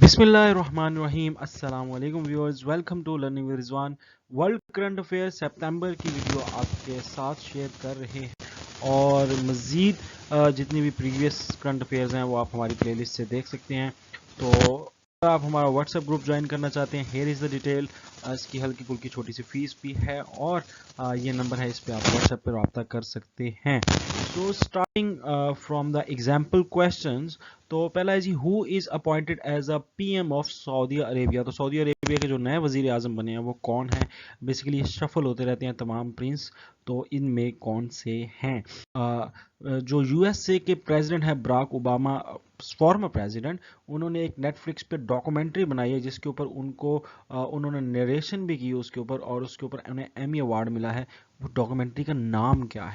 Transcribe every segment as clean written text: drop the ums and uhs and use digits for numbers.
बिस्मिल्लाहिर्रहमानिर्रहीम। अस्सलाम वालेकुम viewers, welcome to learning with Rizwan. World current affair सितंबर की वीडियो आपके साथ शेयर कर रहे हैं और मज़ीद जितनी भी प्रीवियस करंट अफेयर्स हैं वो आप हमारी प्लेलिस्ट से देख सकते हैं। तो अगर आप हमारा व्हाट्सएप ग्रुप ज्वाइन करना चाहते हैं, हेयर इज़ द डिटेल। इसकी हल्की फुल्की छोटी सी फीस भी है और ये नंबर है, इस पर आप व्हाट्सएप पर रब्ता कर सकते हैं। So starting from the example questions, तो पहला है जी, who is appointed as a PM of Saudi Arabia. तो सऊदी अरेबिया के जो नए वजीर आजम बने हैं वो कौन है। बेसिकली शफल होते रहते हैं तमाम प्रिंस, तो इनमें कौन से हैं। जो यूएसए के प्रेसिडेंट है बराक ओबामा, फॉर्मर प्रेसिडेंट, उन्होंने एक नेटफ्लिक्स पे डॉक्यूमेंट्री बनाई है जिसके ऊपर उन्होंने नरेशन भी की उसके ऊपर, और उसके ऊपर उन्हें एमी अवार्ड मिला है। वो डॉक्यूमेंट्री का नाम क्या है।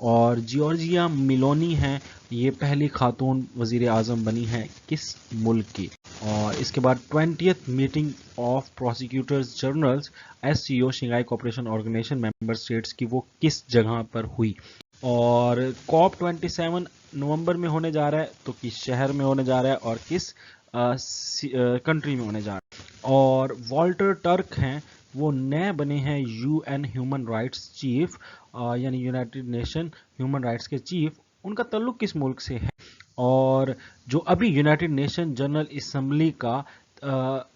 और जॉर्जिया मिलोनी हैं, ये पहली खातून वजीर आजम बनी है किस मुल्क की। और इसके बाद 20th meeting of prosecutors generals SCO Shanghai cooperation organisation member states की, वो किस जगह पर हुई। और कॉप 27 नवंबर में होने जा रहा है, तो किस शहर में होने जा रहा है और किस कंट्री में होने जा रहा है। और वॉल्टर टर्क हैं, वो नए बने हैं यूएन ह्यूमन राइट्स चीफ, यानी यूनाइटेड नेशन ह्यूमन राइट्स के चीफ। उनका ताल्लुक किस मुल्क से है। और जो अभी यूनाइटेड नेशन जनरल असम्बली का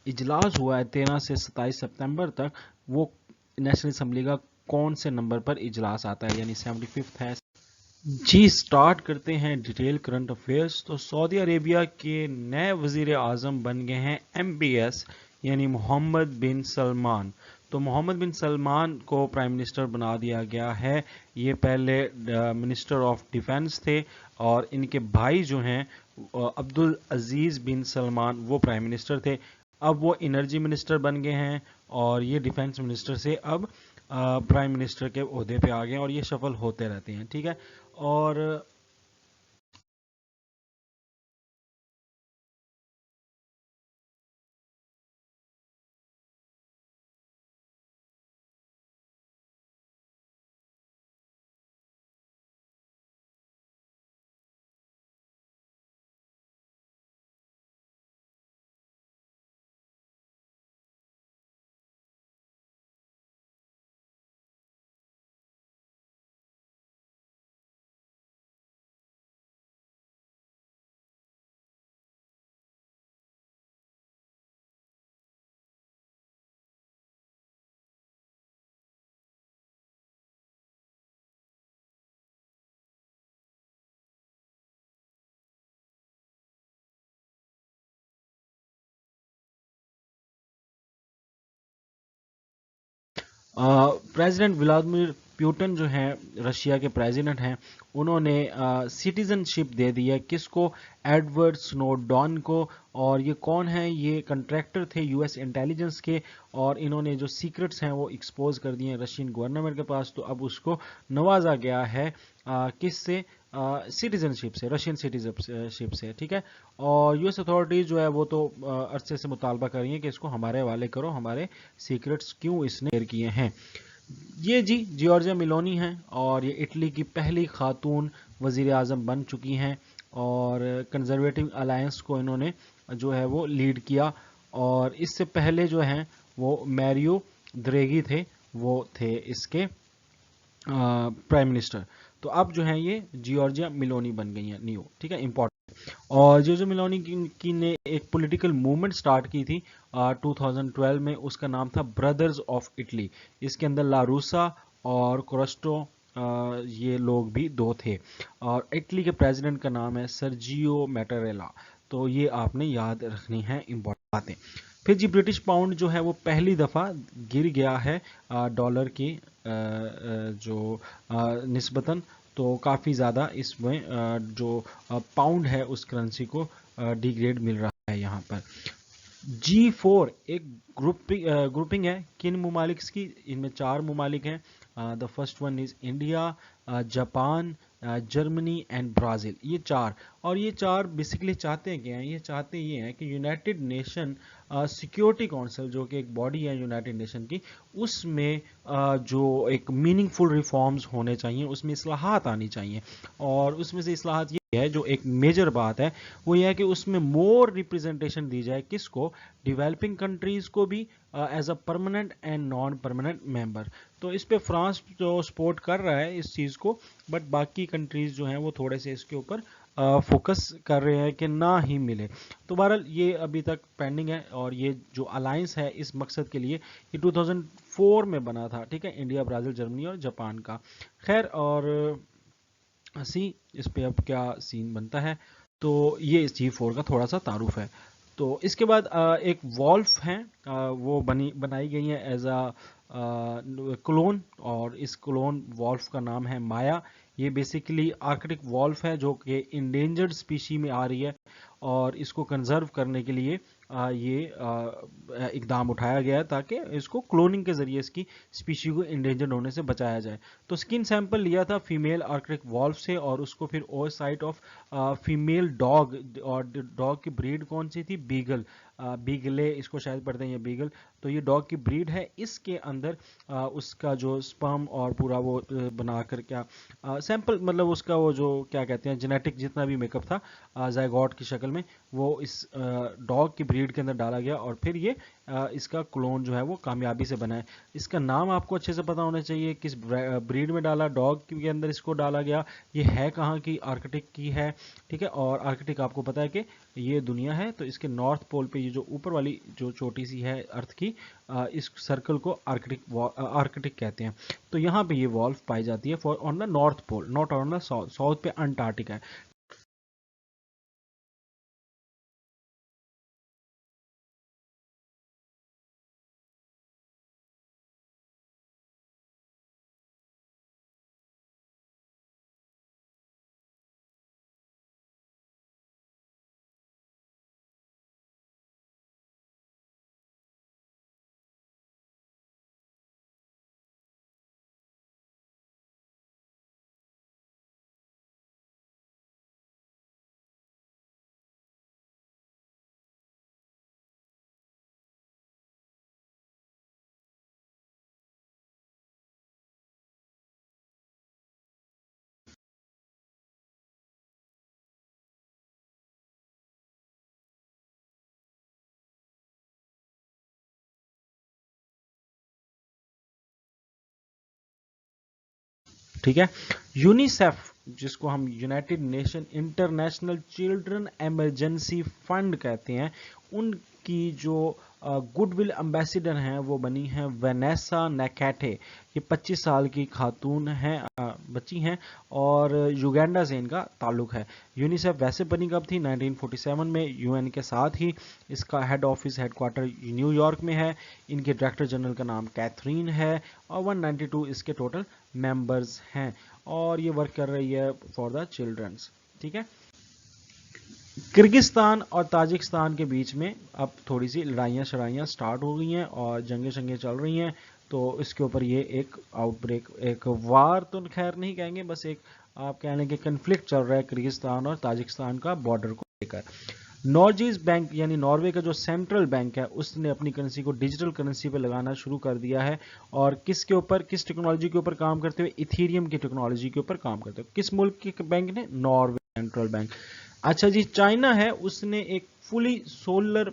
इजलास हुआ है 13 से 27 सितंबर तक, वो नेशनल असम्बली का कौन से नंबर पर इजलास आता है, यानी 75th है। जी, स्टार्ट करते हैं डिटेल करंट अफेयर्स। तो सऊदी अरेबिया के नए वजीर आजम बन गए हैं MBS, यानी मोहम्मद बिन सलमान। तो मोहम्मद बिन सलमान को प्राइम मिनिस्टर बना दिया गया है। ये पहले मिनिस्टर ऑफ डिफेंस थे और इनके भाई जो हैं अब्दुल अजीज बिन सलमान, वो प्राइम मिनिस्टर थे। अब वो एनर्जी मिनिस्टर बन गए हैं और ये डिफेंस मिनिस्टर से अब प्राइम मिनिस्टर के ओहदे पे आ गए हैं, और ये शफल होते रहते हैं, ठीक है। और प्रेसिडेंट व्लादिमीर पुतिन जो हैं, रशिया के प्रेसिडेंट हैं, उन्होंने सिटीजनशिप दे दी है किसको, एडवर्ड स्नोडन को। और ये कौन है, ये कंट्रैक्टर थे यूएस इंटेलिजेंस के, और इन्होंने जो सीक्रेट्स हैं वो एक्सपोज कर दिए हैं रशियन गवर्नमेंट के पास। तो अब उसको नवाजा गया है किससे, सिटीजनशिप से, रशियन सिटीजनशिप से, ठीक है। और यूएस अथॉरिटीज जो है वो तो अरसे से मुतालबा कर रही हैं कि इसको हमारे हवाले करो, हमारे सीक्रेट्स क्यों इसने शेयर किए हैं। ये जी जॉर्जिया मिलोनी हैं और ये इटली की पहली खातून वजीर आजम बन चुकी हैं, और कंजर्वेटिव अलायंस को इन्होंने जो है वो लीड किया। और इससे पहले जो हैं वो मैरियो द्रेगी थे, वो थे इसके प्राइम मिनिस्टर। तो अब जो है ये जॉर्जिया मिलोनी बन गई हैं न्यू, ठीक है, इंपॉर्टेंट। और जो मिलोनी की ने एक पॉलिटिकल मूवमेंट स्टार्ट की थी 2012 में, उसका नाम था ब्रदर्स ऑफ इटली। इसके अंदर लारूसा और कोरस्टो ये लोग भी दो थे। और इटली के प्रेसिडेंट का नाम है सर्जियो मैटारेला। तो ये आपने याद रखनी है इंपॉर्टेंट बातें। फिर जी ब्रिटिश पाउंड जो है वो पहली दफ़ा गिर गया है डॉलर की जो निस्बतन। तो काफ़ी ज़्यादा इसमें जो पाउंड है उस करेंसी को डिग्रेड मिल रहा है यहाँ पर। G4 एक ग्रुपिंग है किन मुमालिक की, इनमें 4 मुमालिक हैं। The first one is India, Japan, Germany and Brazil, ये चार। और ये चार बेसिकली चाहते हैं क्या हैं, ये चाहते ये हैं कि यूनाइटेड नेशन सिक्योरिटी काउंसिल, जो कि एक बॉडी है यूनाइटेड नेशन की, उसमें जो एक मीनिंगफुल रिफॉर्म्स होने चाहिए, उसमें इस्लाहात आनी चाहिए। और उसमें से इस्लाहात ये है, जो एक मेजर बात है वो ये है कि उसमें मोर रिप्रेजेंटेशन दी जाए, किसको, डेवलपिंग कंट्रीज को भी as a permanent and non permanent member. तो इस पे फ्रांस जो सपोर्ट कर रहा है इस चीज़ को, बट बाकी कंट्रीज जो हैं वो थोड़े से इसके ऊपर फोकस कर रहे हैं कि ना ही मिले। तो बहरहाल ये अभी तक पेंडिंग है, और ये जो अलायंस है इस मकसद के लिए ये 2004 में बना था, ठीक है, इंडिया, ब्राज़ील, जर्मनी और जापान का। खैर, और सी इस पे अब क्या सीन बनता है, तो ये इस G4 का थोड़ा सा तारुफ है। तो इसके बाद एक वॉल्फ है, वो बनाई गई है एज अ क्लोन, और इस क्लोन वॉल्फ का नाम है माया। ये बेसिकली आर्कटिक वॉल्फ है जो कि इंडेंजर्ड स्पीशी में आ रही है, और इसको कंजर्व करने के लिए ये इकदाम उठाया गया है ताकि इसको क्लोनिंग के जरिए इसकी स्पीशी को इंडेंजर्ड होने से बचाया जाए। तो स्किन सैंपल लिया था फीमेल आर्कटिक वॉल्फ से, और उसको फिर ओवरसाइट ऑफ फीमेल डॉग, और डॉग की ब्रीड कौन सी थी, बीगल, बीगले इसको शायद पढ़ते हैं, ये बीगल। तो ये डॉग की ब्रीड है, इसके अंदर उसका जो स्पर्म और पूरा वो बनाकर क्या सैंपल, मतलब उसका वो जो क्या कहते हैं जेनेटिक जितना भी मेकअप था ज़ायगोट की शक्ल में, वो इस डॉग की ब्रीड के अंदर डाला गया, और फिर ये इसका क्लोन जो है वो कामयाबी से बना है। इसका नाम आपको अच्छे से पता होना चाहिए, किस ब्रीड में डाला, डॉग के अंदर इसको डाला गया, ये है कहाँ की, आर्कटिक की है, ठीक है। और आर्कटिक आपको पता है कि ये दुनिया है, तो इसके नॉर्थ पोल पे ये जो ऊपर वाली जो छोटी सी है अर्थ की, इस सर्कल को आर्कटिक कहते हैं। तो यहाँ पे ये वॉल्फ पाई जाती है for on the North Pole, not on the south. South पे अंटार्कटिका है। ठीक है। यूनिसेफ, जिसको हम United Nation International Children Emergency Fund कहते हैं, उनकी जो गुडविल एम्बेसडर हैं वो बनी हैं वेनेसा नेकेटे। ये 25 साल की खातून हैं, बच्ची हैं, और युगांडा से इनका ताल्लुक है। यूनिसेफ वैसे बनी कब थी, 1947 में, यूएन के साथ ही। इसका हेड ऑफिस, हेडक्वार्टर न्यूयॉर्क में है। इनके डायरेक्टर जनरल का नाम कैथरीन है, और 192 इसके टोटल मेंबर्स हैं, और ये वर्क कर रही है फॉर द चिल्ड्रंस, ठीक है। किर्गिस्तान और ताजिकिस्तान के बीच में अब थोड़ी सी लड़ाइयाँ शड़ाइयाँ स्टार्ट हो गई हैं, और जंगें शंगें चल रही हैं। तो इसके ऊपर ये एक आउटब्रेक, एक वार तो खैर नहीं कहेंगे, बस एक आप कह लें कि कन्फ्लिक्ट चल रहा है किर्गिस्तान और ताजिकिस्तान का बॉर्डर को लेकर। नॉर्जीज बैंक यानी नॉर्वे का जो सेंट्रल बैंक है, उसने अपनी करेंसी को डिजिटल करेंसी पे लगाना शुरू कर दिया है। और किसके ऊपर, किस टेक्नोलॉजी के ऊपर काम करते हुए, इथीरियम की टेक्नोलॉजी के ऊपर काम करते हुए। किस मुल्क के बैंक ने, नॉर्वे सेंट्रल बैंक। अच्छा जी, चाइना है, उसने एक fully solar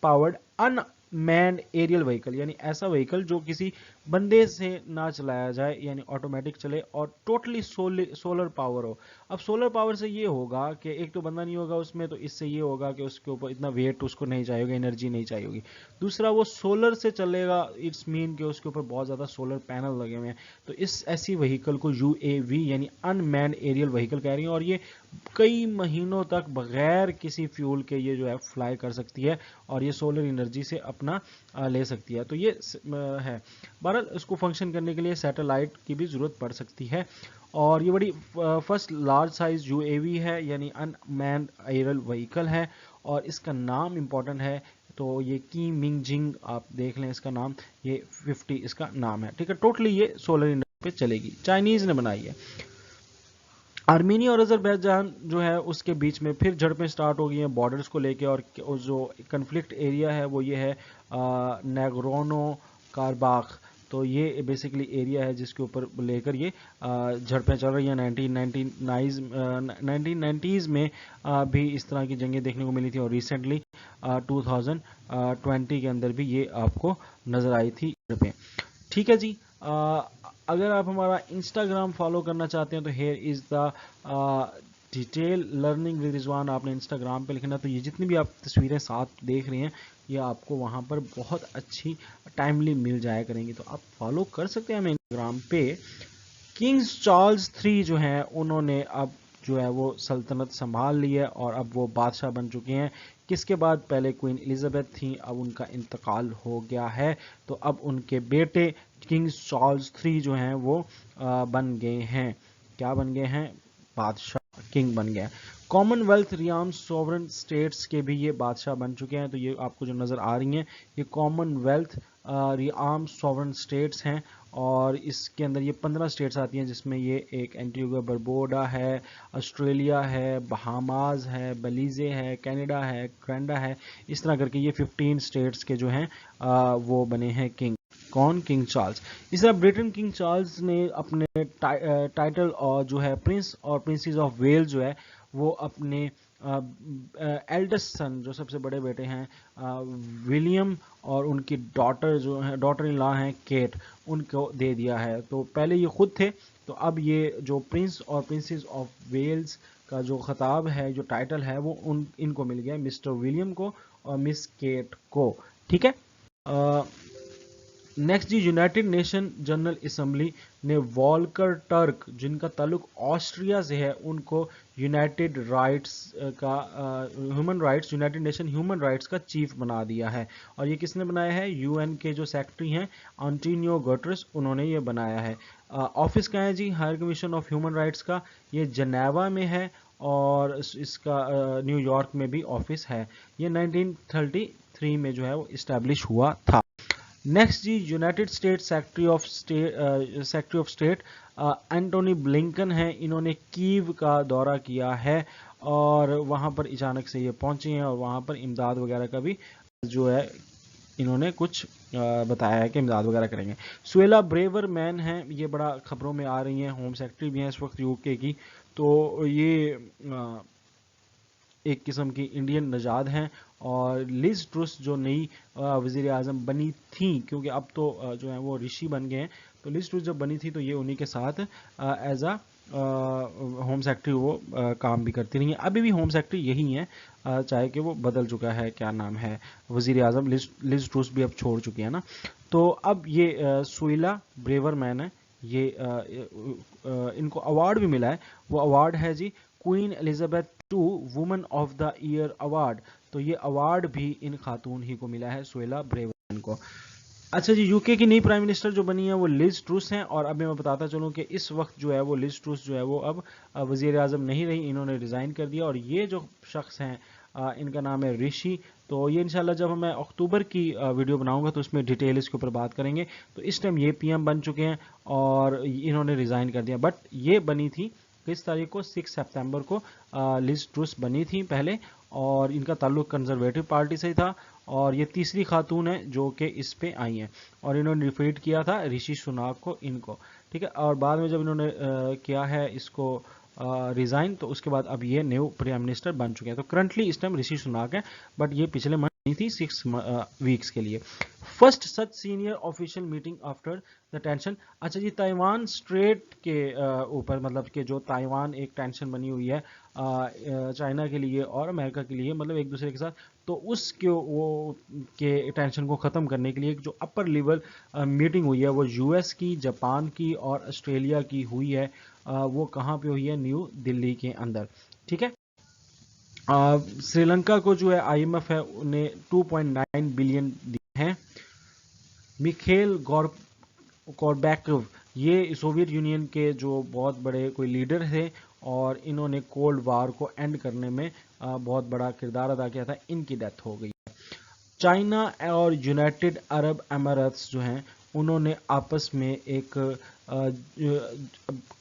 powered unmanned aerial vehicle, यानी ऐसा व्हीकल जो किसी बंदे से ना चलाया जाए, यानी ऑटोमेटिक चले और टोटली सोलर पावर हो। अब सोलर पावर से ये होगा कि एक तो बंदा नहीं होगा उसमें, तो इससे ये होगा कि उसके ऊपर इतना वेट उसको नहीं चाहिए होगा, एनर्जी नहीं चाहिए होगी। दूसरा, वो सोलर से चलेगा, इट्स मीन कि उसके ऊपर बहुत ज़्यादा सोलर पैनल लगे हुए हैं। तो इस ऐसी व्हीकल को UAV यानी अनमैन्ड एरियल व्हीकल कह रही हैं, और ये कई महीनों तक बगैर किसी फ्यूल के ये जो है फ्लाई कर सकती है, और ये सोलर एनर्जी से अपना ले सकती है। तो ये है। बहरहाल इसको फंक्शन करने के लिए सैटेलाइट की भी ज़रूरत पड़ सकती है। और ये बड़ी फर्स्ट लार्ज साइज UAV है, यानी अनमैन्ड एरियल व्हीकल है, और इसका नाम इंपॉर्टेंट है। तो ये की मिंग जिंग, आप देख लें इसका नाम, ये 50 इसका नाम है, ठीक है। टोटली ये सोलर एनर्जी पे चलेगी, चाइनीज़ ने बनाई है। आर्मीनिया और अजरबैजान जो है उसके बीच में फिर झड़पें स्टार्ट हो गई हैं बॉर्डर्स को लेके, और जो कन्फ्लिक्ट एरिया है वो ये है नैग्रोनो कारबाख। तो ये बेसिकली एरिया है जिसके ऊपर लेकर ये झड़पें चल रही हैं। 1990s में भी इस तरह की जंगें देखने को मिली थी, और रिसेंटली 2020 के अंदर भी ये आपको नज़र आई थी झड़पें। ठीक है जी। अगर आप हमारा इंस्टाग्राम फॉलो करना चाहते हैं तो here is the detail learning with Rizwan आपने इंस्टाग्राम पे लिखना। तो ये जितनी भी आप तस्वीरें साथ देख रहे हैं ये आपको वहाँ पर बहुत अच्छी टाइमली मिल जाया करेंगी, तो आप फॉलो कर सकते हैं हमें इंस्टाग्राम पे। किंग्स चार्ल्स 3 जो हैं उन्होंने अब जो है वो सल्तनत संभाल ली है और अब वो बादशाह बन चुके हैं। किसके बाद? पहले क्वीन एलिजाबेथ थी, अब उनका इंतकाल हो गया है, तो अब उनके बेटे किंग्स चार्ल्स 3 जो हैं वो बन गए हैं। क्या बन गए हैं? बादशाह, किंग बन गए। कॉमनवेल्थ रियाम सॉवरन स्टेट्स के भी ये बादशाह बन चुके हैं। तो ये आपको जो नज़र आ रही हैं ये कॉमनवेल्थ रियाम सॉवरन स्टेट्स हैं, और इसके अंदर ये 15 स्टेट्स आती हैं जिसमें ये एक एंटीगुआ बरबोडा है, ऑस्ट्रेलिया है, बहामास है, बलीजे है, कनाडा है, ग्रेंडा है। इस तरह करके ये 15 स्टेट्स के जो हैं वो बने हैं किंग। कौन? King Charles. इस तरह ब्रिटेन किंग चार्ल्स ने अपने टाइटल और जो है प्रिंस और प्रिंसेस ऑफ वेल्स जो है वो अपने एल्डेस्ट सन जो सबसे बड़े बेटे हैं विलियम और उनकी डॉटर जो है, डॉटर इन लॉ हैं केट, उनको दे दिया है। तो पहले ये खुद थे, तो अब ये जो प्रिंस और प्रिंसेस ऑफ वेल्स का जो खिताब है, जो टाइटल है, वो इनको मिल गया, मिस्टर विलियम को और मिस केट को। ठीक है। नेक्स्ट जी, यूनाइटेड नेशन जनरल असेंबली ने वॉल्कर टर्क जिनका ताल्लुक ऑस्ट्रिया से है उनको यूनाइटेड राइट्स का human rights United nation human rights का चीफ बना दिया है। और ये किसने बनाया है? यूएन के जो सेक्रेटरी हैं एंटोनियो गुटेरेस, उन्होंने ये बनाया है। ऑफिस कहाँ है जी higher commission of human rights का? ये जनेवा में है, और इसका न्यूयॉर्क में भी ऑफिस है। ये 1933 में जो है वो इस्टेब्लिश हुआ था। नेक्स्ट जी, United State secretary of state Antony Blinken हैं, इन्होंने कीव का दौरा किया है और वहाँ पर अचानक से ये पहुँचे हैं, और वहाँ पर इमदाद वगैरह का भी जो है इन्होंने कुछ बताया है कि इमदाद वगैरह करेंगे। सुएला ब्रेवर मैन हैं, ये बड़ा खबरों में आ रही हैं, होम सेक्रेटरी भी हैं इस वक्त यूके की। तो ये एक किस्म की इंडियन नजाद हैं। और लिज ट्रुस जो नई वज़ीर आज़म बनी थी, क्योंकि अब तो जो है वो ऋषि बन गए हैं, तो लिज ट्रुस जब बनी थी तो ये उन्हीं के साथ एज अ होम सेक्रेटरी वो काम भी करती रही हैं। अभी भी होम सेक्रेटरी यही हैं, चाहे कि वो बदल चुका है, क्या नाम है, वज़ीर आज़म लिज ट्रुस भी अब छोड़ चुकी है ना। तो अब ये सुइला ब्रेवर मैन है, ये इनको अवार्ड भी मिला है। वो अवार्ड है जी queen Elizabeth II woman of the year award. तो ये अवार्ड भी इन खातून ही को मिला है, सुएला ब्रेवर को। अच्छा जी, यूके की नई प्राइम मिनिस्टर जो बनी है वो लिज ट्रुस हैं, और अभी मैं बताता चलूं कि इस वक्त जो है वो लिज ट्रुस जो है वो अब वज़ीर आज़म नहीं रही, इन्होंने रिज़ाइन कर दिया। और ये जो शख्स हैं इनका नाम है ऋषि। तो ये इंशाल्लाह जब मैं अक्टूबर की वीडियो बनाऊंगा तो उसमें डिटेल इसके ऊपर बात करेंगे। तो इस टाइम ये पीएम बन चुके हैं और इन्होंने रिज़ाइन कर दिया, बट ये बनी थी किस तारीख को? 6 सितंबर को लिज ट्रुस बनी थी पहले, और इनका ताल्लुक कंजर्वेटिव पार्टी से ही था। और ये तीसरी खातून है जो कि इस पे आई हैं, और इन्होंने रिफीट किया था ऋषि सुनाक को, इनको। ठीक है। और बाद में जब इन्होंने किया है इसको रिज़ाइन, तो उसके बाद अब ये न्यू प्राइम मिनिस्टर बन चुके हैं। तो करंटली इस टाइम ऋषि सुनाक है, बट ये पिछले मंथ नहीं थी, 6 वीक्स के लिए। First such senior official meeting after the tension. अच्छा जी, ताइवान स्ट्रेट के ऊपर, मतलब कि जो ताइवान एक टेंशन बनी हुई है चाइना के लिए और अमेरिका के लिए, मतलब एक दूसरे के साथ, तो उसके वो के टेंशन को ख़त्म करने के लिए जो अपर लेवल मीटिंग हुई है वो यूएस की, जापान की और ऑस्ट्रेलिया की हुई है। वो कहाँ पे हुई है? न्यू दिल्ली के अंदर। ठीक है। श्रीलंका को जो है आईएमएफ है उन्हें 2.9 बिलियन दिए हैं। मिखेल गोर्बैचोव, ये सोवियत यूनियन के जो बहुत बड़े कोई लीडर थे, और इन्होंने कोल्ड वार को एंड करने में बहुत बड़ा किरदार अदा किया था, इनकी डेथ हो गई। चाइना और यूनाइटेड अरब अमीरात्स जो हैं انہوں نے آپس میں ایک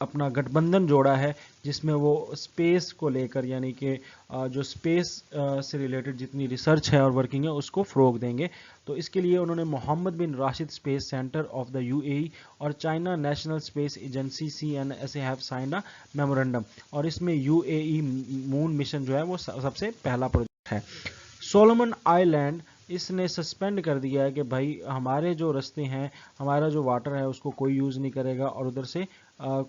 اپنا گٹھبندھن جوڑا ہے جس میں وہ اسپیس کو لے کر یعنی کہ جو اسپیس سے ریلیٹڈ جتنی ریسرچ ہے اور ورکنگ ہے اس کو فروغ دیں گے. تو اس کے لیے انہوں نے Mohammed bin Rashid space centre of the UAE اور China national space agency CNSA have signed a memorandum, اور اس میں UAE مون مشن جو ہے وہ سب سے پہلا پروجیکٹ ہے. سولومن آئی لینڈ اس نے سسپینڈ کر دیا ہے کہ بھائی ہمارے جو رستے ہیں, ہمارا جو واٹر ہے اس کو کوئی یوز نہیں کرے گا اور ادھر سے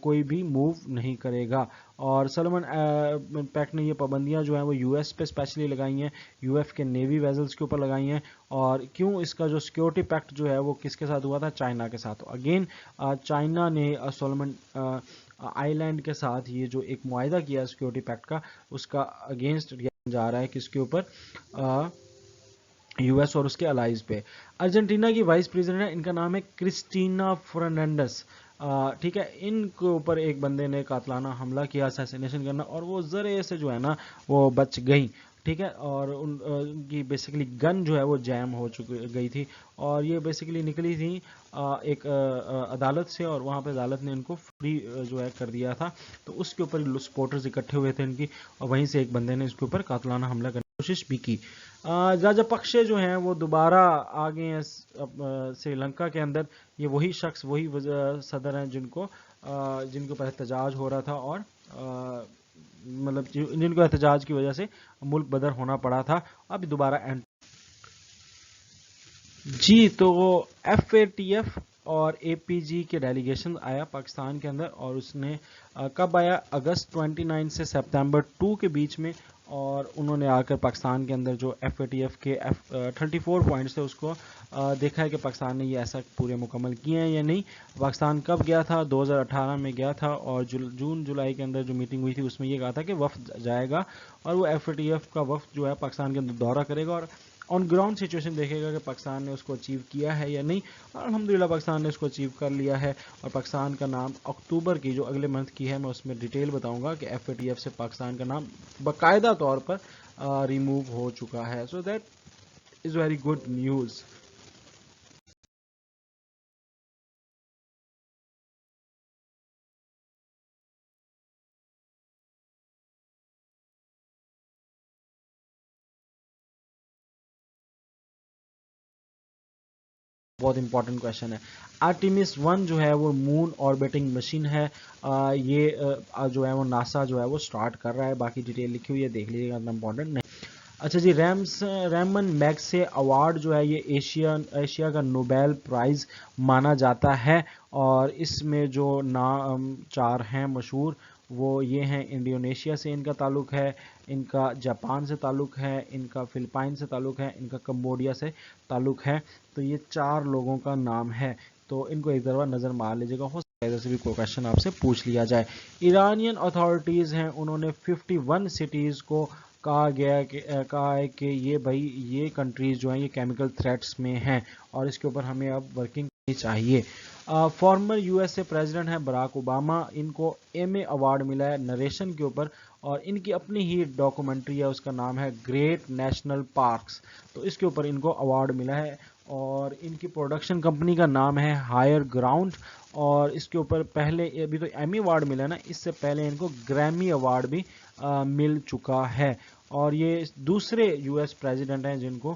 کوئی بھی موو نہیں کرے گا. اور سولومن پیکٹ نے یہ پابندیاں جو ہیں وہ US پہ اسپیشلی لگائی ہیں, UF کے نیوی ویزلز کے اوپر لگائی ہیں. اور کیوں, اس کا جو سیکیورٹی پیکٹ جو ہے وہ کس کے ساتھ ہوا تھا, چائنا کے ساتھ. اگین چائنا نے سولومن آئی لینڈ کے ساتھ یہ جو ایک معاہدہ کیا سیکیورٹی پیکٹ کا, اس کا اگینسٹ جا رہا ہے کس کے اوپر, US اور اس کے الائز پہ. ارجنٹینا کی وائس پریزیڈنٹ ہے, ان کا نام ہے کرسٹینا فرنانڈس. ٹھیک ہے, ان کے اوپر ایک بندے نے قاتلانہ حملہ کیا, اسیسینیشن کرنا, اور وہ ذرے سے جو ہے نا وہ بچ گئی. ٹھیک ہے, اور ان کی بیسیکلی گن جو ہے وہ جیم ہو گئی تھی, اور یہ بیسیکلی نکلی تھی ایک عدالت سے, اور وہاں پہ عدالت نے ان کو فری جو ہے کر دیا تھا. تو اس کے اوپر سپورٹرز اکٹھے ہوئے تھے ان کی, اور وہیں سے ایک بندے نے اس کے اوپر قاتلانہ حملہ کرنے کی کوشش بھی کی. راجا پکشے جو ہیں وہ دوبارہ آ گئے ہیں سری لنکا کے اندر. یہ وہی شخص, وہی صدر ہیں جن کو احتجاج ہو رہا تھا, اور مطلب جن کو احتجاج کی وجہ سے ملک بدر ہونا پڑا تھا, اب دوبارہ جی. تو FATF اور APG کے ڈیلیگیشن آیا پاکستان کے اندر, اور اس نے کب آیا, اگست 29 سے سپتمبر 2 کے بیچ میں, اور انہوں نے آ کر پاکستان کے اندر جو FATF کے 34 پوائنٹس تھے اس کو دیکھا ہے کہ پاکستان نے یہ ایسا پورے مکمل کیے ہیں یا نہیں. پاکستان کب گیا تھا, 2018 میں گیا تھا, اور جون جولائی کے اندر جو میٹنگ ہوئی تھی اس میں یہ کہا تھا کہ وفد جائے گا, اور وہ FATF کا وفد جو ہے پاکستان کے اندر دورہ کرے گا, اور آن گراؤنڈ سچویشن دیکھے گا کہ پاکستان نے اس کو اچیو کیا ہے یا نہیں. اور الحمدللہ پاکستان نے اس کو اچیو کر لیا ہے, اور پاکستان کا نام اکتوبر کی جو اگلے منتھ کی ہے میں اس میں ڈیٹیل بتاؤں گا کہ FATF سے پاکستان کا نام باقاعدہ طور پر ریموو ہو چکا ہے. So that is very good news. بہت امپورٹنٹ کویشچن ہے. آرٹیمس 1 جو ہے وہ مون آربٹنگ مشین ہے, یہ جو ہے وہ ناسا جو ہے وہ سٹارٹ کر رہا ہے, باقی ڈیٹیل لکھی ہوئی ہے, دیکھ لیجیے گا, اتنا امپورٹنٹ نہیں. اچھا جی, ریمن میگسے ایوارڈ جو ہے یہ ایشیا کا نوبیل پرائز مانا جاتا ہے, اور اس میں جو نام 4 ہیں مشہور وہ یہ ہیں, انڈونیشیا سے ان کا تعلق ہے, ان کا جاپان سے تعلق ہے, ان کا فلپائن سے تعلق ہے, ان کا کمبوڈیا سے تعلق ہے. تو یہ 4 لوگوں کا نام ہے, تو ان کو ایک دفعہ نظر مار لیجیے گا, ہو سکتا ہے ادھر سے بھی کوئی کویشچن آپ سے پوچھ لیا جائے. ایرانین اتھارٹیز ہیں, انہوں نے 51 سٹیز کو کہا ہے کہ یہ بھائی یہ کنٹریز جو ہیں یہ کیمیکل تھریٹس میں ہیں, اور اس کے اوپر ہمیں اب ورکنگ کرنی چاہیے. فارمر USA پریزیڈنٹ ہیں براک اوباما, ان کو ایمے ایوارڈ ملا ہے نریشن کے اوپر, اور ان کی اپنی ہی ڈاکومنٹری ہے, اس کا نام ہے گریٹ نیشنل پارکس, تو اس کے اوپر ان کو ایوارڈ ملا ہے. اور ان کی پروڈکشن کمپنی کا نام ہے ہائر گراؤنڈ, اور اس کے اوپر پہلے ابھی تو ایمی ایوارڈ ملا نا, اس سے پہلے ان کو گریمی ایوارڈ بھی مل چکا ہے, اور یہ دوسرے US پریزیڈنٹ ہیں جن کو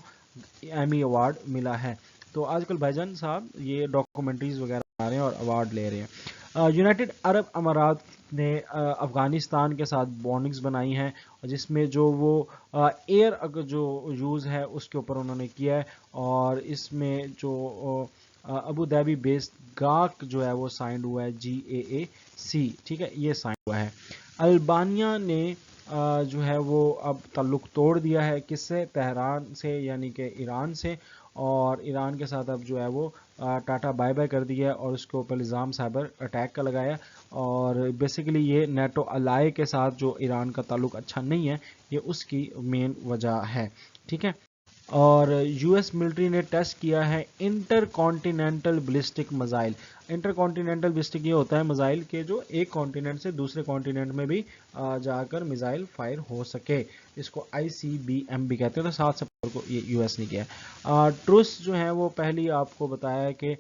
ایمی ایوارڈ ملا ہے. تو آج کل بھائی جان صاحب یہ ڈاکومنٹریز وغیرہ آ رہے ہیں اور ایوارڈ لے رہے ہیں. یونائٹڈ عرب امارات نے افغانستان کے ساتھ بانڈنگز بنائی ہیں, جس میں جو وہ ایئر جو یوز ہے اس کے اوپر انہوں نے کیا ہے, اور اس میں جو ابو دھابی بیسڈ گاک جو ہے وہ سائنڈ ہوا ہے GAAC. ٹھیک ہے, یہ سائن ہوا ہے. البانیہ نے جو ہے وہ اب تعلق توڑ دیا ہے کس سے, تہران سے یعنی کہ ایران سے, اور ایران کے ساتھ اب جو ہے وہ ٹاٹا بائی بائی کر دیا ہے, اور اس کے اوپر الزام سائبر اٹیک کا لگایا, اور بیسیکلی یہ نیٹو الائے کے ساتھ جو ایران کا تعلق اچھا نہیں ہے, یہ اس کی مین وجہ ہے. ٹھیک ہے, اور US ملٹری نے ٹیسٹ کیا ہے intercontinental ballistic missile. Intercontinental ballistic یہ ہوتا ہے میزائل کے جو ایک کانٹیننٹ سے دوسرے کانٹیننٹ میں بھی جا کر میزائل فائر ہو سکے, اس کو ICBM بھی کہتے ہیں. تو 7 سپتمبر کو یہ US نے کیا. ٹروس جو ہے وہ پہلی آپ کو بتایا ہے کہ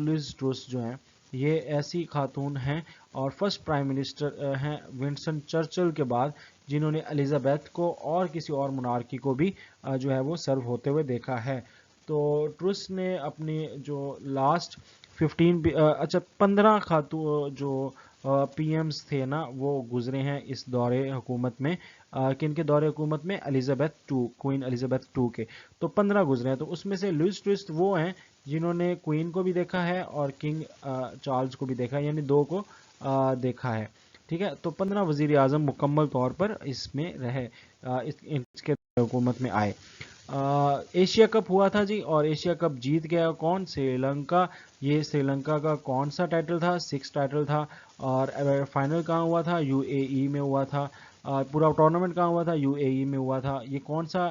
لز ٹرس جو ہیں یہ ایسی خاتون ہیں اور فرسٹ پرائم منسٹر ہیں ونسٹن چرچل کے بعد جنہوں نے الزابیتھ کو اور کسی اور منارکی کو بھی جو ہے وہ سرو ہوتے ہوئے دیکھا ہے. تو ٹرس نے اپنی جو لاسٹ 15 خاتون جو پی ایمز تھے نا وہ گزرے ہیں اس دور حکومت میں. کن کے دور حکومت میں؟ کوئین الزابیتھ 2 کے. تو 15 گزرے ہیں. تو اس میں سے لوئس ٹرس وہ ہیں جنہوں نے کوئین کو بھی دیکھا ہے اور کنگ چارلز کو بھی دیکھا ہے, یعنی 2 کو دیکھا ہے. ٹھیک ہے, تو 15 وزیر اعظم مکمل طور پر اس میں رہے, اس کے حکومت میں آئے. ایشیا کپ ہوا تھا جی, اور ایشیا کپ جیت گیا کون؟ سری لنکا. یہ سری لنکا کا کون سا ٹائٹل تھا؟ 6 ٹائٹل تھا. اور فائنل کہاں ہوا تھا؟ یو اے ای میں ہوا تھا. پورا ٹورنامنٹ کہاں ہوا تھا؟ یو اے ای میں ہوا تھا. یہ کون سا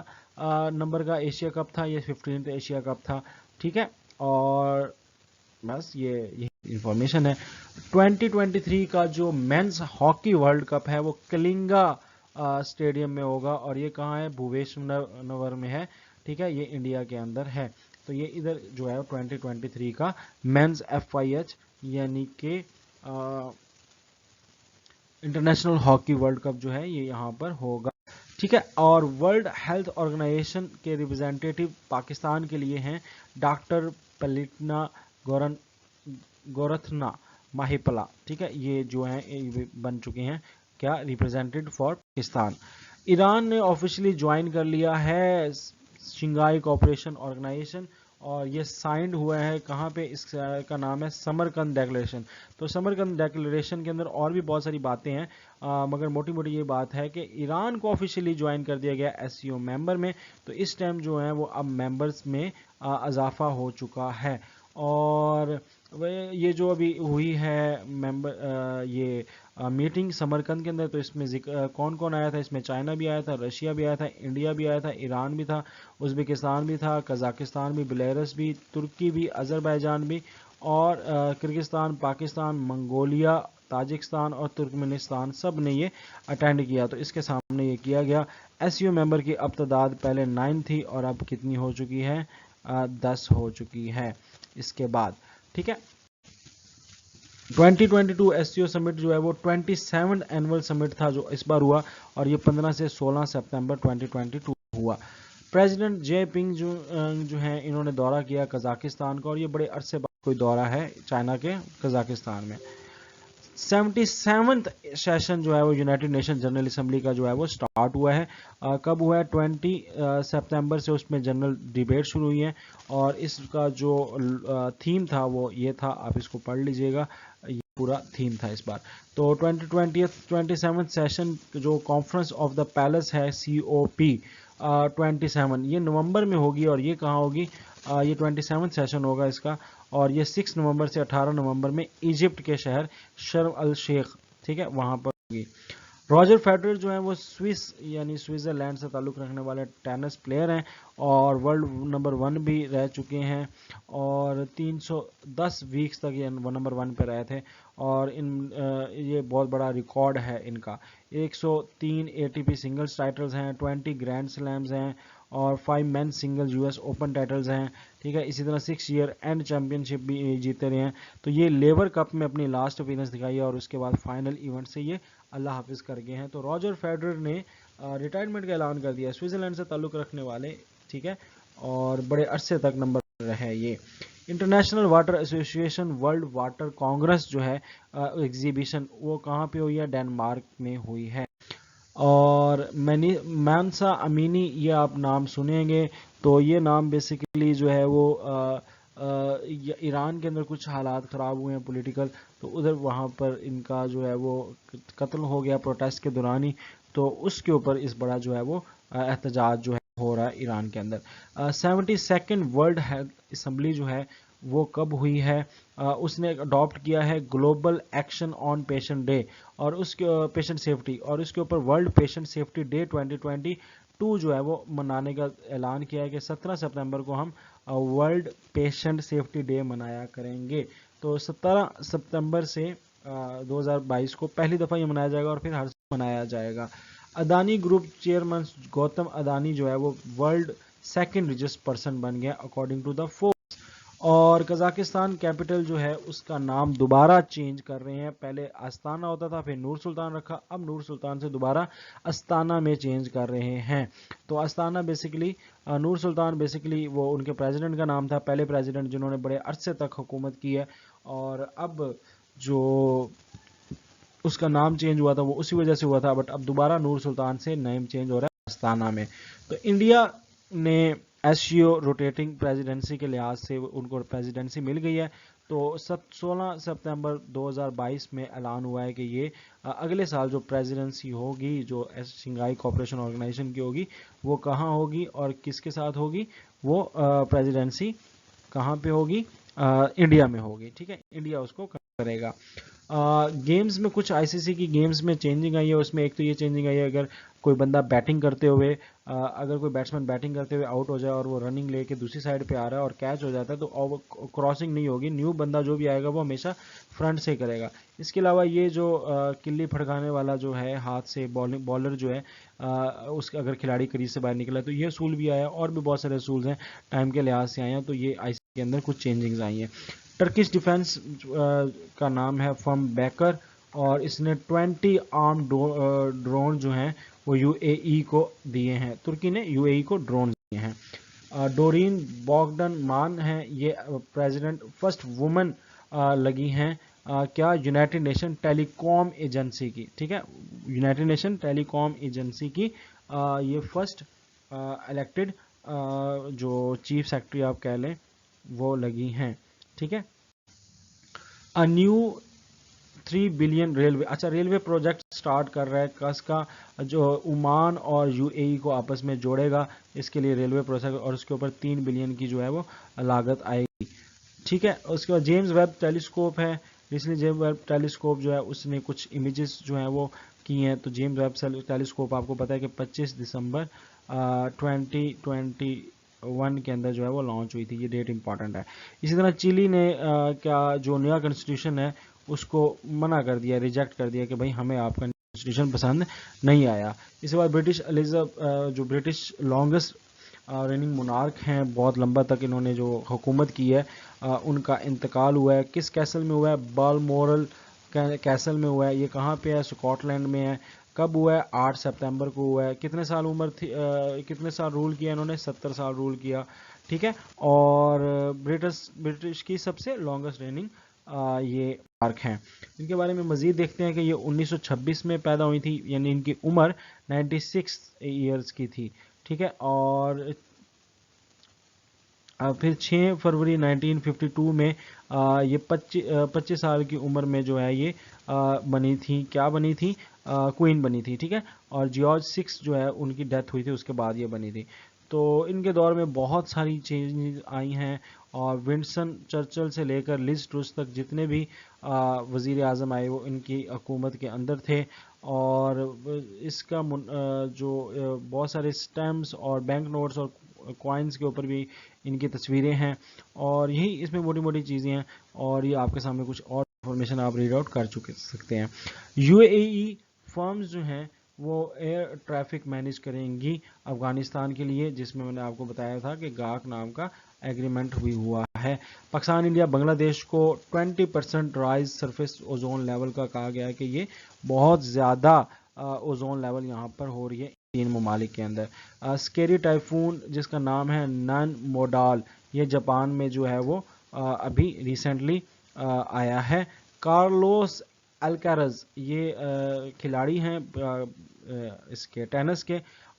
نمبر کا ایشیا کپ تھا؟ یہ 15 ایشیا کپ تھا. ٹھیک ہے, اور بس یہ انفارمیشن ہے. 2023 کا جو مینز ہاکی ورلڈ کپ ہے وہ کلنگا اسٹیڈیم میں ہوگا, اور یہ کہاں ہے؟ بھویشور میں ہے. ٹھیک ہے, یہ انڈیا کے اندر ہے. تو یہ ادھر جو ہے 2023 کا مینز FIH یعنی کہ انٹرنیشنل ہاکی ورلڈ کپ جو ہے یہ یہاں پر ہوگا. ٹھیک ہے, اور ورلڈ ہیلتھ آرگنائزیشن کے ریپرزینٹیٹیو پاکستان کے لیے ہیں ڈاکٹر پلیٹنا گورتھنا ماہیپلا. ٹھیک ہے, یہ جو ہیں بن چکے ہیں کیا؟ Represented for Pakistan. ایران نے آفیشلی جوائن کر لیا ہے شنگھائی کوآپریشن آرگنائزیشن, اور یہ سائنڈ ہوا ہے کہاں پہ؟ اس کا نام ہے سمرقند ڈیکلریشن. تو سمرقند ڈیکلریشن کے اندر اور بھی بہت ساری باتیں ہیں, مگر موٹی موٹی یہ بات ہے کہ ایران کو آفیشلی جوائن کر دیا گیا SCO ممبر میں. تو اس ٹائم جو ہیں وہ اب ممبرز میں اضافہ ہو چکا ہے. اور یہ جو ابھی ہوئی ہے یہ میٹنگ سمرقند کے اندر, تو اس میں کون کون آیا تھا؟ اس میں چائنا بھی آیا تھا, رشیا بھی آیا تھا, انڈیا بھی آیا تھا, ایران بھی تھا, ازبکستان بھی تھا, قزاقستان بھی, بیلاروس بھی, ترکی بھی, آذربائیجان بھی, اور کرغزستان, پاکستان, منگولیا, تاجکستان اور ترکمنستان سب نے یہ اٹینڈ کیا. تو اس کے سامنے یہ کیا گیا. SCO ممبر کی اب تعداد پہلے 9 تھی اور اب کتنی ہو چکی ہے؟ 10 ہو چکی ہے اس کے بعد. ٹھیک ہے, 2022 SCO سمٹ جو ہے وہ 27 اینول سمٹ تھا جو اس بار ہوا, اور یہ 15 سے 16 سپتمبر 2022 ہوا. پریزیڈنٹ جے پنگ جو ہیں انہوں نے دورہ کیا قزاقستان کا, اور یہ بڑے عرصے بعد کوئی دورہ ہے چائنا کے قزاقستان میں. 77th سیشن جو ہے وہ یونائٹڈ نیشن جنرل اسمبلی کا جو ہے وہ سٹارٹ ہوا ہے. کب ہوا ہے؟ 20 سپتمبر سے اس میں جنرل ڈیبیٹ شروع ہوئی ہے, اور اس کا جو تھیم تھا وہ یہ تھا, آپ اس کو پڑھ لیجئے گا, یہ پورا تھیم تھا اس بار. تو 27th سیشن جو کانفرنس آف دا پیلس ہے COP 27 یہ نومبر میں ہوگی, اور یہ کہاں ہوگی؟ یہ 27th سیشن ہوگا اس کا, اور یہ 6 نومبر سے 18 نومبر میں ایجپٹ کے شہر شرم الشیخ, ٹھیک ہے, وہاں پر ہوگی. راجر فیڈرر جو ہیں وہ سوئس یعنی سوئٹزرلینڈ سے تعلق رکھنے والے ٹینس پلیئر ہیں, اور ورلڈ نمبر 1 بھی رہ چکے ہیں, اور 310 ویکس تک یہ نمبر 1 پہ رہے تھے, اور یہ بہت بڑا ریکارڈ ہے ان کا. 103 ATP سنگلز ٹائٹلز ہیں, 20 گرینڈ سلیمز ہیں, اور 5 مین سنگل US اوپن ٹائٹلز ہیں. ٹھیک ہے, اسی طرح 6 ایئر اینڈ چیمپئن شپ بھی جیتے رہے ہیں. تو یہ لیور کپ میں اپنی لاسٹ اپیئرنس دکھائی ہے, اور اس کے بعد فائنل ایونٹ سے یہ اللہ حافظ کر گئے ہیں. تو راجر فیڈرر نے ریٹائرمنٹ کا اعلان کر دیا, سوئٹزرلینڈ سے تعلق رکھنے والے, ٹھیک ہے, اور بڑے عرصے تک نمبر رہے یہ. International water association world water Congress جو ہے ایگزیبیشن وہ کہاں پہ ہوئی ہے؟ ڈنمارک میں ہوئی ہے. اور مانسا امینی, یہ آپ نام سنیں گے, تو یہ نام بیسیکلی جو ہے وہ ایران کے اندر کچھ حالات خراب ہوئے ہیں پولیٹیکل, تو ادھر وہاں پر ان کا جو ہے وہ قتل ہو گیا پروٹیسٹ کے دوران ہی, تو اس کے اوپر اس بڑا جو ہے وہ احتجاج جو ہے ہو رہا ہے ایران کے اندر. 72nd ورلڈ ہیلتھ اسمبلی جو ہے وہ کب ہوئی ہے؟ اس نے اڈاپٹ کیا ہے global action on patient day, اور اس کے پیشنٹ سیفٹی, اور اس کے اوپر ورلڈ پیشنٹ سیفٹی ڈے 2022 جو ہے وہ منانے کا اعلان کیا ہے کہ 17 سپتمبر کو ہم ورلڈ پیشنٹ سیفٹی ڈے منایا کریں گے. تو 17 سپتمبر سے 2022 کو پہلی دفعہ یہ منایا جائے گا, اور پھر ہر سال منایا جائے گا. اڈانی گروپ چیئرمین گوتم اڈانی جو ہے وہ ورلڈ 2nd richest پرسن بن گیا اکارڈنگ ٹو دا فوربس, اور قزاقستان کیپٹل جو ہے اس کا نام دوبارہ چینج کر رہے ہیں. پہلے استانہ ہوتا تھا، پھر نور سلطان رکھا، اب نور سلطان سے دوبارہ استانہ میں چینج کر رہے ہیں. تو استانہ بیسیکلی نور سلطان بیسیکلی وہ ان کے پریزیڈنٹ کا نام تھا، پہلے پریزیڈنٹ جنہوں نے بڑے عرصے تک حکومت کی ہے. اور اب جو اس کا نام چینج ہوا تھا وہ اسی وجہ سے ہوا تھا، بٹ اب دوبارہ نور سلطان سے نیم چینج ہو رہا ہے استانہ میں. تو انڈیا نے ایشیو روٹیٹنگ پریزیڈنسی کے لحاظ سے ان کو پریزیڈنسی مل گئی ہے. تو 16 سپتمبر 2022 میں اعلان ہوا ہے کہ یہ اگلے سال جو پریزیڈنسی ہوگی جو شنگھائی کوآپریشن آرگنائزیشن کی ہوگی وہ کہاں ہوگی اور کس کے ساتھ ہوگی. وہ پریزیڈنسی کہاں پہ ہوگی؟ انڈیا میں ہوگی. ٹھیک ہے، انڈیا اس کو کرے گا. گیمز میں کچھ آئی سی سی کی گیمز میں چینجنگ آئی ہے. اس میں ایک تو یہ چینجنگ آئی ہے اگر کوئی بندہ بیٹنگ کرتے ہوئے اگر کوئی بیٹسمین بیٹنگ کرتے ہوئے آؤٹ ہو جائے اور وہ رننگ لے کے دوسری سائڈ پہ آ رہا ہے اور کیچ ہو جاتا ہے تو کراسنگ نہیں ہوگی. نیو بندہ جو بھی آئے گا وہ ہمیشہ فرنٹ سے کرے گا. اس کے علاوہ یہ جو کلی پھڑکانے والا جو ہے ہاتھ سے بالر جو ہے اس کا اگر کھلاڑی کریز سے باہر نکلا ہے تو یہ اصول بھی آیا. اور بھی بہت سارے اصول ہیں ٹائم کے لحاظ سے آئے ہیں. تو یہ آئی سی سی کے اندر کچھ چینجنگز آئی ہیں. ٹرکش ڈیفنس کا نام ہے فرم بیکر اور اس نے 20 آرم ڈرون جو ہیں وہ یو اے ای کو دیے ہیں. ترکی نے یو اے ای کو ڈرون دیے ہیں. ڈورین باگڈن مان ہیں یہ پریزیڈنٹ فرسٹ وومن لگی ہیں کیا یونائٹڈ نیشن ٹیلی کام ایجنسی کی. ٹھیک ہے، یونائٹڈ نیشن ٹیلی کام ایجنسی کی یہ فرسٹ الیکٹڈ جو چیف سیکرٹری آپ کہہ لیں وہ لگی ہیں. ٹھیک ہے. نیو 3 بلین ریلوے، اچھا ریلوے پروجیکٹ سٹارٹ کر رہا ہے کس کا جو عمان اور یو اے ای کو آپس میں جوڑے گا. اس کے لیے ریلوے پروجیکٹ اور اس کے اوپر 3 بلین کی جو ہے وہ لاگت آئے گی. ٹھیک ہے. اس کے بعد جیمز ویب ٹیلیسکوپ ہے. ریسنٹلی جیمز ویب ٹیلیسکوپ جو ہے اس نے کچھ امیجز جو ہیں وہ کی ہیں. تو جیمز ویب ٹیلیسکوپ آپ کو پتا ہے کہ 25 دسمبر 2021 کے اندر جو ہے وہ لانچ ہوئی تھی. یہ ڈیٹ امپورٹنٹ ہے. اسی طرح چلی نے کیا جو نیا کنسٹیٹیوشن ہے اس کو منع کر دیا، ریجیکٹ کر دیا کہ بھائی ہمیں آپ کا کنسٹیٹیوشن پسند نہیں آیا. اس کے بعد برٹش جو برٹش لانگسٹ ریننگ مونارک ہیں، بہت لمبا تک انہوں نے جو حکومت کی ہے ان کا انتقال ہوا ہے. کس کیسل میں ہوا ہے؟ بالمورل کیسل میں ہوا ہے. یہ کہاں پہ ہے؟ اسکاٹ لینڈ میں ہے. کب ہوا ہے؟ 8 سپتمبر کو ہوا ہے. کتنے سال عمر تھی؟ کتنے سال رول کیا انہوں نے؟ 70 سال رول کیا. ٹھیک ہے. اور برٹش کی سب سے لانگسٹ ریننگ یہ مارک ہیں. ان کے بارے میں مزید دیکھتے ہیں کہ یہ 1926 میں پیدا ہوئی تھی، یعنی ان کی عمر 96 ایئرز کی تھی. ٹھیک ہے. اور پھر 6 فروری 1952 میں یہ 25 سال کی عمر میں جو ہے یہ بنی تھی. کیا بنی تھی؟ کوئین بنی تھی. ٹھیک ہے. اور جارج 6 جو ہے ان کی ڈیتھ ہوئی تھی، اس کے بعد یہ بنی تھی. تو ان کے دور میں بہت ساری چینجز آئی ہیں اور ونسٹن چرچل سے لے کر لز ٹروس تک جتنے بھی وزیر اعظم آئے وہ ان کی حکومت کے اندر تھے. اور اس کا جو بہت سارے سٹیمپس اور بینک نوٹس اور کوائنز کے اوپر بھی ان کی تصویریں ہیں اور یہی اس میں موٹی موٹی چیزیں ہیں. اور یہ آپ کے سامنے کچھ اور انفارمیشن آپ ریڈ آؤٹ کر سکتے ہیں. یو اے ای فرمز جو ہیں وہ ایئر ٹریفک مینیج کریں گی افغانستان کے لیے، جس میں نے آپ کو بتایا تھا کہ گاک نام کا ایگریمنٹ بھی ہوا ہے. پاکستان انڈیا بنگلہ دیش کو 20% رائز سرفیس اوزون لیول کا کہا گیا ہے کہ یہ بہت زیادہ اوزون لیول یہاں پر ہو رہی ہے 3 ممالک کے اندر. اسکیری ٹائفون جس کا نام ہے نان موڈال، یہ جاپان میں جو ہے وہ ابھی ریسنٹلی آیا ہے. کارلوس الکارز یہ کھلاڑی ہیں اس کے ٹینس کے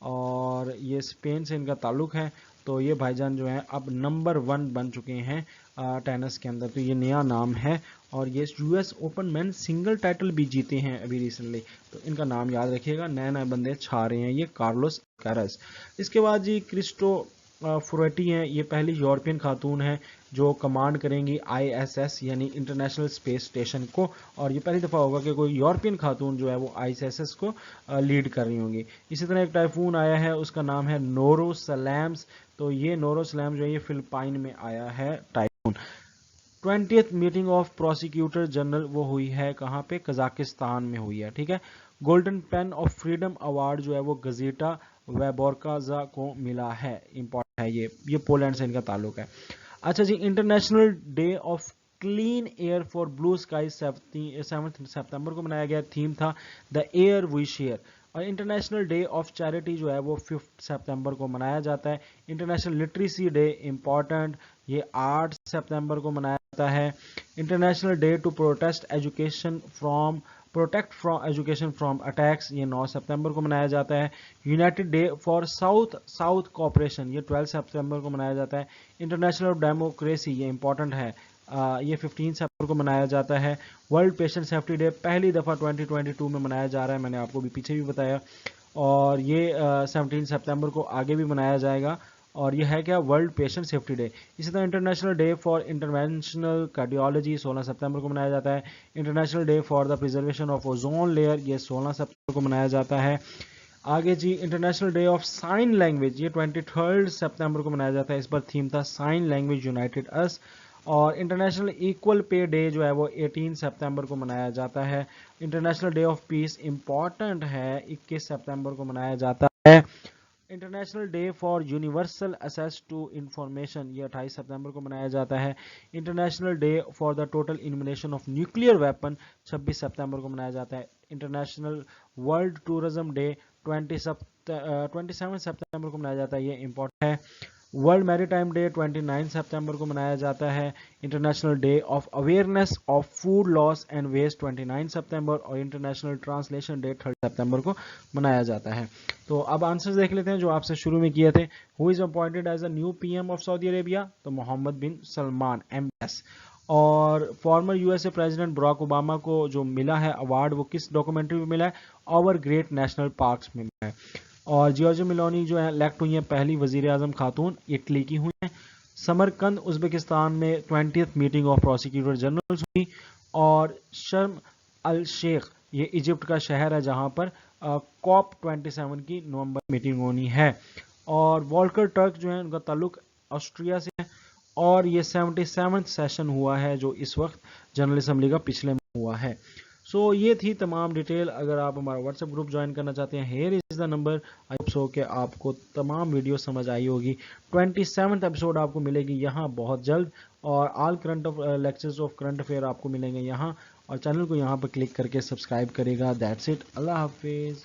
اور یہ اسپین سے ان کا تعلق ہے. تو یہ بھائی جان جو ہیں اب نمبر 1 بن چکے ہیں ٹینس کے اندر. تو یہ نیا نام ہے اور یہ یو ایس اوپن مین سنگل ٹائٹل بھی جیتے ہیں ابھی ریسنٹلی. تو ان کا نام یاد رکھیے گا، نئے نئے بندے چھا رہے ہیں یہ کارلوس الکارز. اس کے بعد جی کرسٹو فرویٹی ہیں، یہ پہلی یورپین خاتون ہیں جو کمانڈ کریں گی آئی ایس ایس یعنی انٹرنیشنل اسپیس اسٹیشن کو. اور یہ پہلی دفعہ ہوگا کہ کوئی یورپین خاتون جو ہے وہ آئی ایس ایس کو لیڈ کر رہی ہوں گی. اسی طرح ایک ٹائفون آیا ہے، اس کا نام ہے نورو سلیمز. تو یہ نورو سلیم جو ہے یہ فلپائن میں آیا ہے ٹائفون. 20th meeting of prosecutor general وہ ہوئی ہے کہاں پہ؟ قزاقستان میں ہوئی ہے. ٹھیک ہے. Golden pen of freedom award جو ہے وہ گزیٹا ویبورکازا کو ملا ہے. امپورٹنٹ ہے یہ پولینڈ سے ان کا تعلق ہے. अच्छा जी, international day of clean air for blue sky 7 सितंबर को मनाया गया। थीम था द एयर वी शेयर। और इंटरनेशनल डे ऑफ चैरिटी जो है वो 5 सितंबर को मनाया जाता है। इंटरनेशनल लिटरेसी डे इम्पॉर्टेंट, ये 8 सितंबर को मनाया जाता है। International day to protect from education from attacks, ये 9 सितंबर को मनाया जाता है। United day for south cooperation, ये 12 सितंबर को मनाया जाता है। इंटरनेशनल डेमोक्रेसी, ये इंपॉर्टेंट है, ये 15 सितंबर को मनाया जाता है। वर्ल्ड पेशेंट सेफ्टी डे पहली दफ़ा 2022 में मनाया जा रहा है, मैंने आपको भी पीछे भी बताया। और ये 17 सितंबर को आगे भी मनाया जाएगा। और ये है क्या, वर्ल्ड पेशेंट सेफ्टी डे। इसी तरह international day for interventional cardiology 16 सितंबर को मनाया जाता है। International day for the preservation of ozone layer, ये 16 सितंबर को मनाया जाता है। आगे जी, international day of sign language, ये 23 सितंबर को मनाया जाता है। इस पर थीम था साइन लैंग्वेज यूनाइटेड अस। और इंटरनेशनल इक्वल पे डे जो है वो 18 सितंबर को मनाया जाता है। International day of peace important है, 21 सितंबर को मनाया जाता है। International day for universal access to information, ये 28 सितंबर को मनाया जाता है। International day for the total elimination of nuclear weapon 26 सितंबर को मनाया जाता है। इंटरनेशनल वर्ल्ड टूरिज्म डे 27 सितंबर को मनाया जाता है, ये इंपॉर्टेंट है। वर्ल्ड मैरीटाइम डे 29 सितंबर को मनाया जाता है। International day of awareness of food loss and waste 29 सितंबर। और इंटरनेशनल ट्रांसलेशन डे 30 सितंबर को मनाया जाता है। तो अब आंसर्स देख लेते हैं जो आपसे शुरू में किए थे। Who is appointed as a new PM of Saudi Arabia, तो मोहम्मद बिन सलमान MBS। और former USA president Barack Obama को जो मिला है अवार्ड, वो किस डॉक्यूमेंट्री में मिला है, आवर ग्रेट नेशनल पार्क्स में मिला है। और जियोर्जिया मेलोनी जो है इलेक्ट हुई हैं पहली वजीर आजम खातून, इटली की हुई हैं। समरकंद उज्बेकिस्तान में 20th meeting of prosecutor generals हुई। और शर्म अल शेख, ये इजिप्ट का शहर है जहां पर COP 27 की नवंबर मीटिंग होनी है। और वॉल्कर टर्क जो है उनका ताल्लुक ऑस्ट्रिया से है। और ये 77th सेशन हुआ है जो इस वक्त जनरल असम्बली का पिछले में हुआ है। सो ये थी तमाम डिटेल। अगर आप हमारा व्हाट्सएप ग्रुप ज्वाइन करना चाहते हैं, here is the number. I hope so कि आपको तमाम वीडियो समझ आई होगी। 27th एपिसोड आपको मिलेगी यहाँ बहुत जल्द। और all current lectures of current affair आपको मिलेंगे यहाँ। और चैनल को यहाँ पर क्लिक करके सब्सक्राइब करेगा। दैट्स इट, अल्लाह हाफिज़।